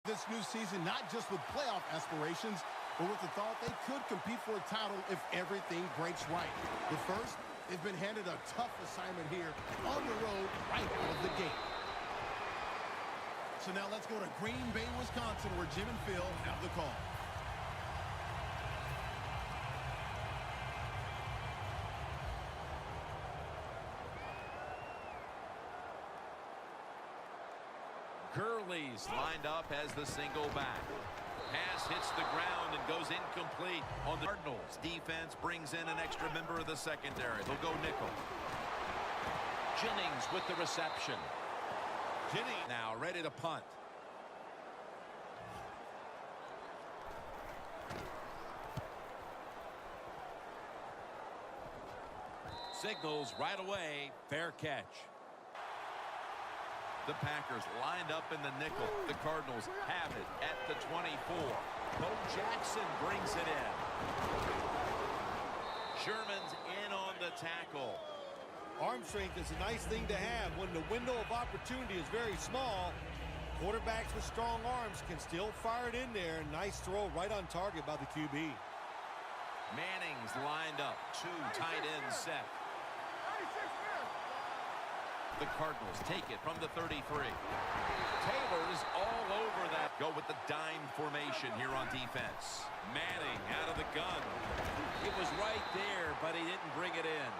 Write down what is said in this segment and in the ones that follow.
This new season, not just with playoff aspirations, but with the thought they could compete for a title if everything breaks right. But first, they've been handed a tough assignment here on the road right out of the gate. So now let's go to Green Bay, Wisconsin, where Jim and Phil have the call. Gurley's lined up as the single back. Pass hits the ground and goes incomplete on the Cardinals. Defense brings in an extra member of the secondary. They'll go nickel. Jennings with the reception. Jennings now ready to punt. Signals right away. Fair catch. The Packers lined up in the nickel. The Cardinals have it at the 24. Bo Jackson brings it in. Sherman's in on the tackle. Arm strength is a nice thing to have when the window of opportunity is very small. Quarterbacks with strong arms can still fire it in there. Nice throw right on target by the QB. Manning's lined up. Two tight ends set. The Cardinals take it from the 33. Taylor's all over that. Go with the dime formation here on defense. Manning out of the gun. It was right there, but he didn't bring it in.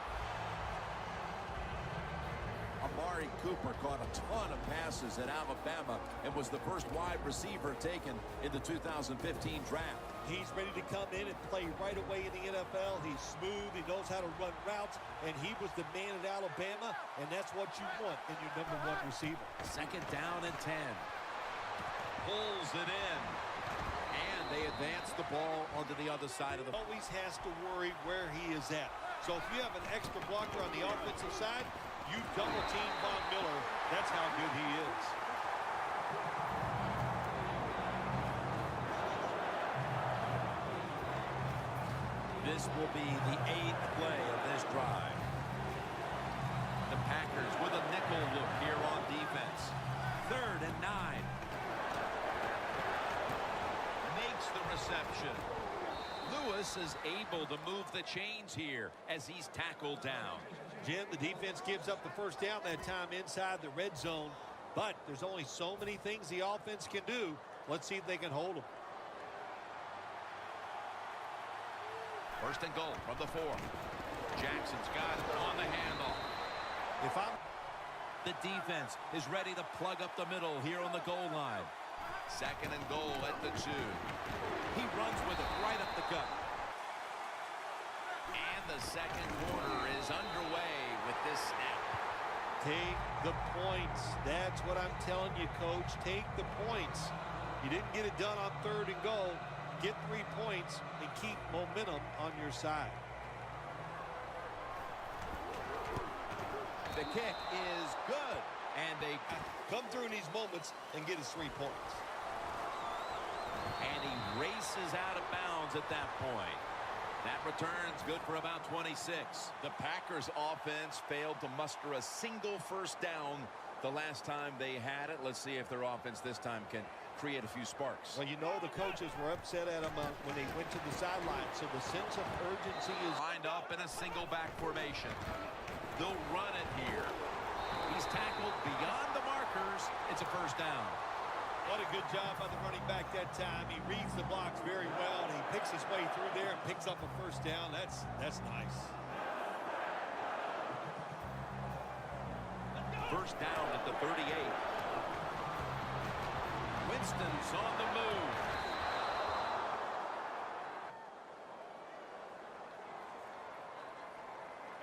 Amari Cooper caught a ton of passes at Alabama and was the first wide receiver taken in the 2015 draft. He's ready to come in and play right away in the NFL. He's smooth. He knows how to run routes, and he was the man at Alabama, and that's what you want in your #1 receiver. Second down and 10. Pulls it in. And they advance the ball onto the other side of the... Always has to worry where he is at. So if you have an extra blocker on the offensive side, you double team Von Miller. That's how good he is. This will be the 8th play of this drive. The Packers with a nickel look here on defense. 3rd and 9. Makes the reception. Lewis is able to move the chains here as he's tackled down. Jim, the defense gives up the first down that time inside the red zone, but there's only so many things the offense can do. Let's see if they can hold them. 1st and goal from the 4. Jackson's got it on the handoff. The defense is ready to plug up the middle here on the goal line. 2nd and goal at the 2. He runs with it right up the gut. And the second quarter is underway with this snap. Take the points. That's what I'm telling you, Coach. Take the points. You didn't get it done on 3rd and goal. Get 3 points and keep momentum on your side. The kick is good. And they come through in these moments and get his 3 points. And he races out of bounds at that point. That return's good for about 26. The Packers offense failed to muster a single first down the last time they had it. Let's see if their offense this time can create a few sparks. Well, you know the coaches were upset at him when they went to the sideline, so the sense of urgency is lined up in a single back formation. They'll run it here. He's tackled beyond the markers. It's a first down. What a good job by the running back that time. He reads the blocks very well, and he picks his way through there and picks up a first down. That's nice. First down at the 38. Winston's on the move.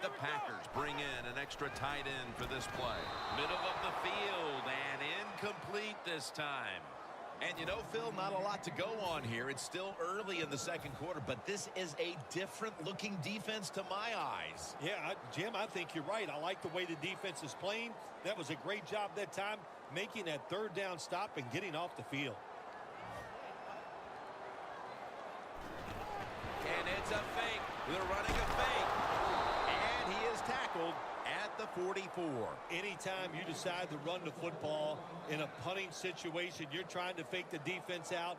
The Packers bring in an extra tight end for this play. Middle of the field and incomplete this time. And you know, Phil, not a lot to go on here. It's still early in the second quarter, but this is a different-looking defense to my eyes. Yeah, Jim, I think you're right. I like the way the defense is playing. That was a great job that time, making that 3rd down stop and getting off the field. And it's a fake. They're running a fake. And he is tackled at the 44. Anytime you decide to run the football in a punting situation, you're trying to fake the defense out.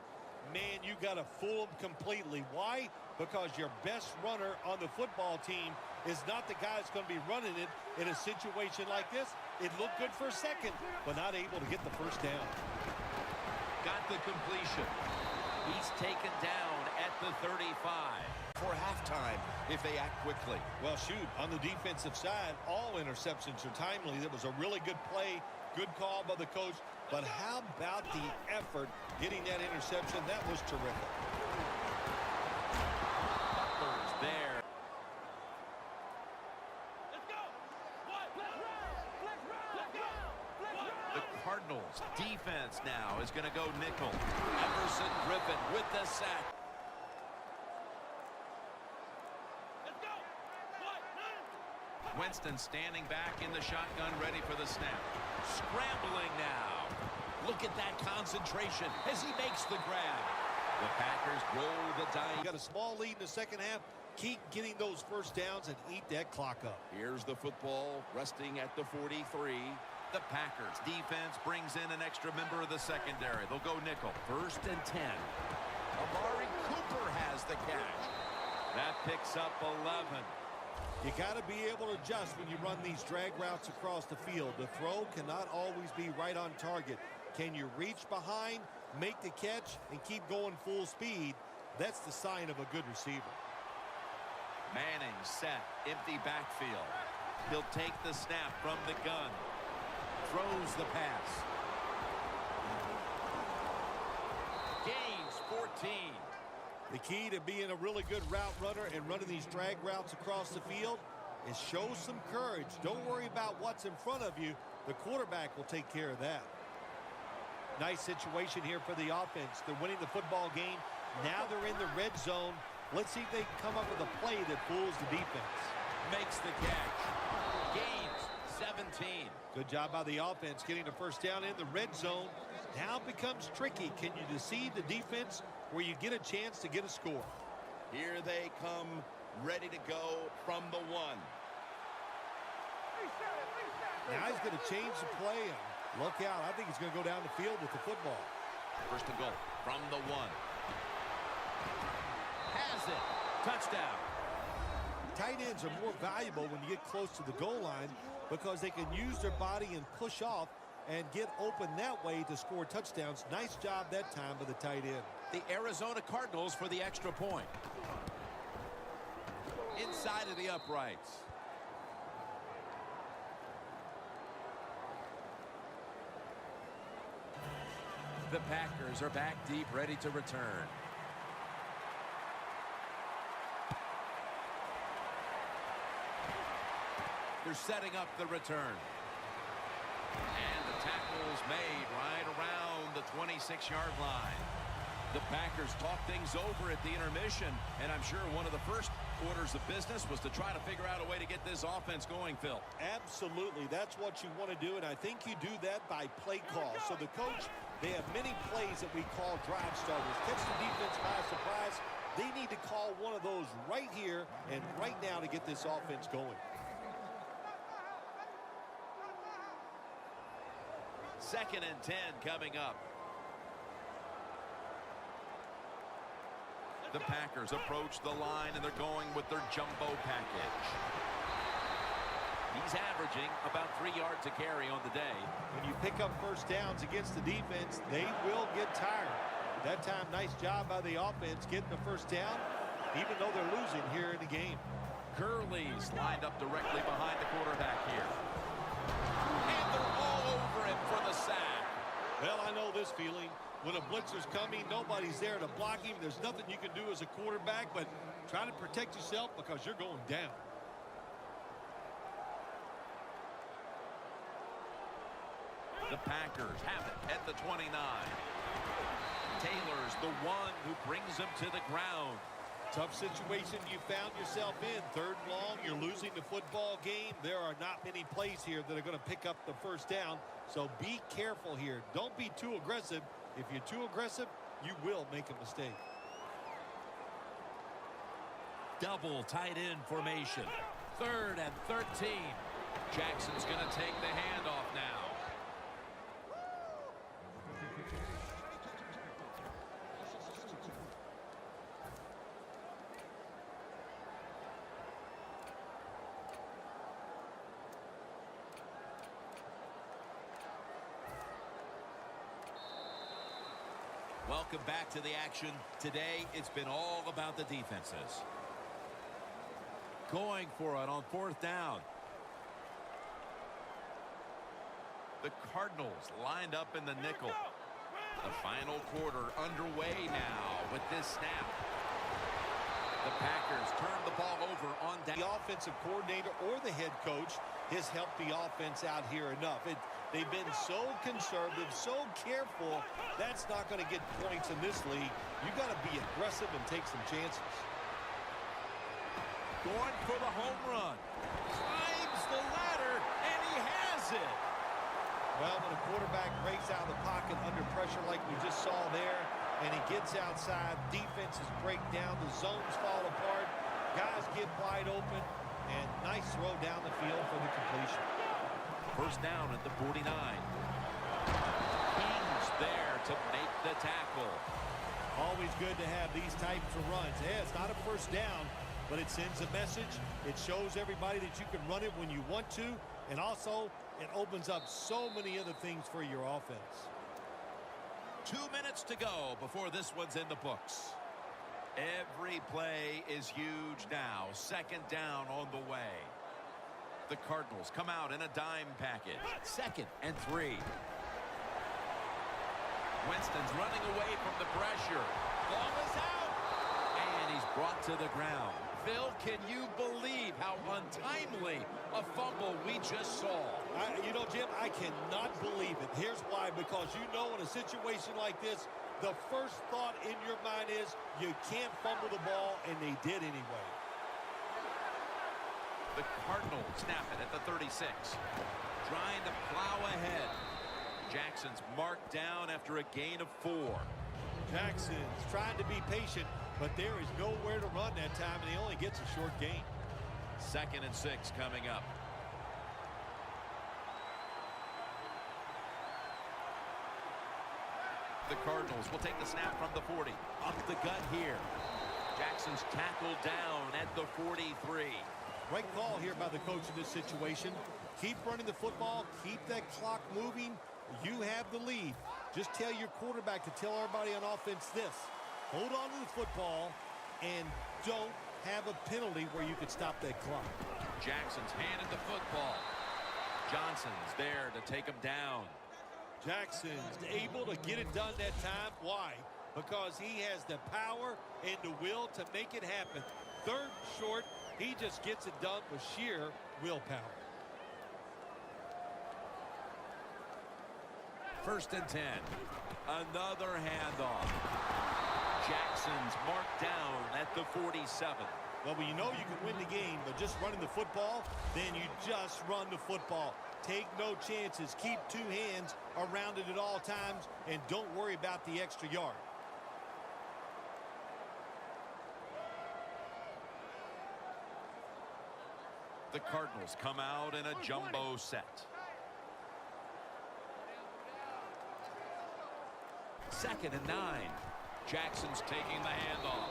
Man, you got to fool them completely. Why? Because your best runner on the football team is not the guy that's going to be running it in a situation like this. It looked good for a second, but not able to get the first down. Got the completion. He's taken down at the 35. For halftime, if they act quickly. Well, shoot, on the defensive side, all interceptions are timely. That was a really good play, good call by the coach. But how about the effort getting that interception? That was terrific. Butler's there. The Cardinals defense now is going to go nickel. Everson Griffin with the sack. Winston standing back in the shotgun, ready for the snap. Scrambling now. Look at that concentration as he makes the grab. The Packers roll the dice. Got a small lead in the second half. Keep getting those first downs and eat that clock up. Here's the football resting at the 43. The Packers defense brings in an extra member of the secondary. They'll go nickel. 1st and 10. Amari Cooper has the catch. That picks up 11. You got to be able to adjust when you run these drag routes across the field. The throw cannot always be right on target. Can you reach behind, make the catch, and keep going full speed? That's the sign of a good receiver. Manning set, empty backfield. He'll take the snap from the gun. Throws the pass. Gains 14. The key to being a really good route runner and running these drag routes across the field is show some courage. Don't worry about what's in front of you. The quarterback will take care of that. Nice situation here for the offense. They're winning the football game. Now they're in the red zone. Let's see if they come up with a play that fools the defense. Makes the catch. Gains 17. Good job by the offense getting the first down in the red zone. Now it becomes tricky. Can you deceive the defense where you get a chance to get a score? Here they come, ready to go from the 1. Now he's going to change the play. And look out. I think he's going to go down the field with the football. 1st and goal from the 1. Has it. Touchdown. Tight ends are more valuable when you get close to the goal line because they can use their body and push off and get open that way to score touchdowns. Nice job that time by the tight end. The Arizona Cardinals for the extra point. Inside of the uprights. The Packers are back deep, ready to return. They're setting up the return. And the tackle's made right around the 26-yard line. The Packers talk things over at the intermission, and I'm sure one of the first orders of business was to try to figure out a way to get this offense going, Phil. Absolutely. That's what you want to do, and I think you do that by play call. So the coach, they have many plays that we call drive starters. Catch the defense by surprise. They need to call one of those right here and right now to get this offense going. 2nd and 10 coming up. The Packers approach the line, and they're going with their jumbo package. He's averaging about 3 yards a carry on the day. When you pick up first downs against the defense, they will get tired. That time, nice job by the offense getting the first down, even though they're losing here in the game. Gurley's lined up directly behind the quarterback here. And they're all over him for the sack. Well, I know this feeling. When a blitzer's coming, nobody's there to block him. There's nothing you can do as a quarterback, but try to protect yourself because you're going down. The Packers have it at the 29. Taylor's the one who brings them to the ground. Tough situation you found yourself in. 3rd and long, you're losing the football game. There are not many plays here that are going to pick up the first down, so be careful here. Don't be too aggressive. If you're too aggressive, you will make a mistake. Double tight end formation. 3rd and 13. Jackson's going to take the handoff now. Welcome back to the action. Today, it's been all about the defenses. Going for it on 4th down. The Cardinals lined up in the nickel. The final quarter underway now with this snap. The Packers turn the ball over on down. The offensive coordinator or the head coach has helped the offense out here enough. They've been so conservative, so careful. That's not going to get points in this league. You've got to be aggressive and take some chances. Going for the home run. Climbs the ladder, and he has it. Well, when a quarterback breaks out of the pocket under pressure like we just saw there, and he gets outside, defenses break down, the zones fall apart, guys get wide open, and nice throw down the field for the completion. First down at the 49. King's there to make the tackle. Always good to have these types of runs. Yeah, it's not a first down, but it sends a message. It shows everybody that you can run it when you want to, and also it opens up so many other things for your offense. 2 minutes to go before this one's in the books. Every play is huge now. 2nd down on the way. The Cardinals come out in a dime package. 2nd and 3. Winston's running away from the pressure. Ball is out. And he's brought to the ground. Phil, can you believe how untimely a fumble we just saw? You know, Jim, I cannot believe it. Here's why. Because you know in a situation like this, the first thought in your mind is you can't fumble the ball, and they did anyway. The Cardinals snap it at the 36. Trying to plow ahead. Jackson's marked down after a gain of 4. Jackson's trying to be patient, but there is nowhere to run that time, and he only gets a short gain. 2nd and 6 coming up. The Cardinals will take the snap from the 40. Up the gut here. Jackson's tackled down at the 43. Right call here by the coach in this situation. Keep running the football. Keep that clock moving. You have the lead. Just tell your quarterback to tell everybody on offense this. Hold on to the football and don't have a penalty where you could stop that clock. Jackson's handed the football. Johnson's there to take him down. Jackson's able to get it done that time. Why? Because he has the power and the will to make it happen. 3rd short. He just gets it done with sheer willpower. 1st and 10. Another handoff. Jackson's marked down at the 47. Well, when you know you can win the game, but just running the football, then you just run the football. Take no chances. Keep 2 hands around it at all times, and don't worry about the extra yard. The Cardinals come out in a jumbo set. 2nd and 9. Jackson's taking the handoff.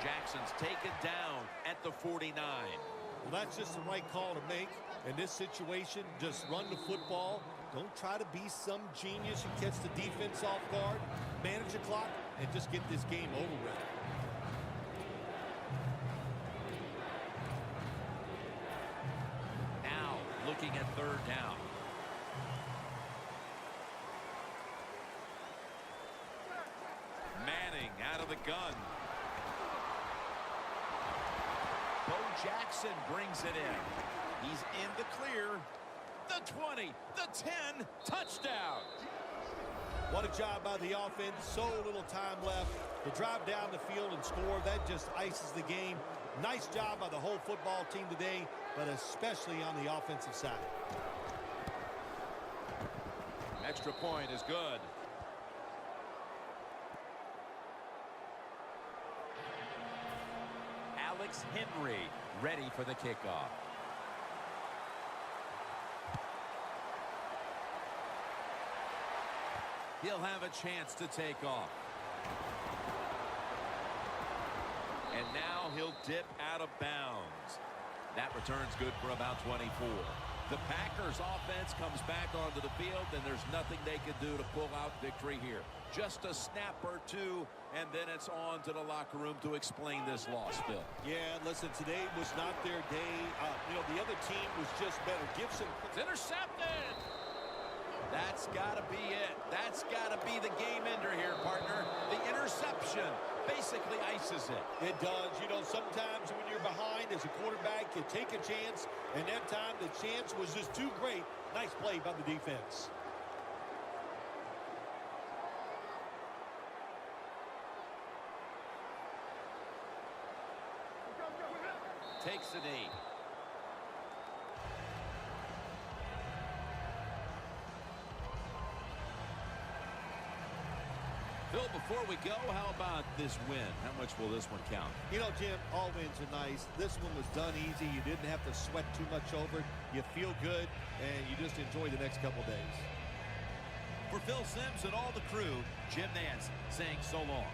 Jackson's taken down at the 49. Well, that's just the right call to make. In this situation, just run the football. Don't try to be some genius and catch the defense off guard. Manage the clock and just get this game over with. Now looking at 3rd down. Manning out of the gun. Bo Jackson brings it in. He's in the clear. The 20, the 10, touchdown. What a job by the offense. So little time left to drive down the field and score. That just ices the game. Nice job by the whole football team today, but especially on the offensive side. Extra point is good. Alex Henry ready for the kickoff. He'll have a chance to take off. And now he'll dip out of bounds. That return's good for about 24. The Packers offense comes back onto the field, and there's nothing they can do to pull out victory here. Just a snap or two, and then it's on to the locker room to explain this loss, Phil. Yeah, listen, today was not their day. The other team was just better. Gibson. It's intercepted. That's got to be it. That's got to be the game ender here, partner. The interception basically ices it. It does. Sometimes when you're behind as a quarterback, you take a chance, and that time the chance was just too great. Nice play by the defense. Takes a knee. Phil, before we go, how about this win? How much will this one count? Jim, all wins are nice. This one was done easy. You didn't have to sweat too much over it. You feel good, and you just enjoy the next couple days. For Phil Simms and all the crew, Jim Nance saying so long.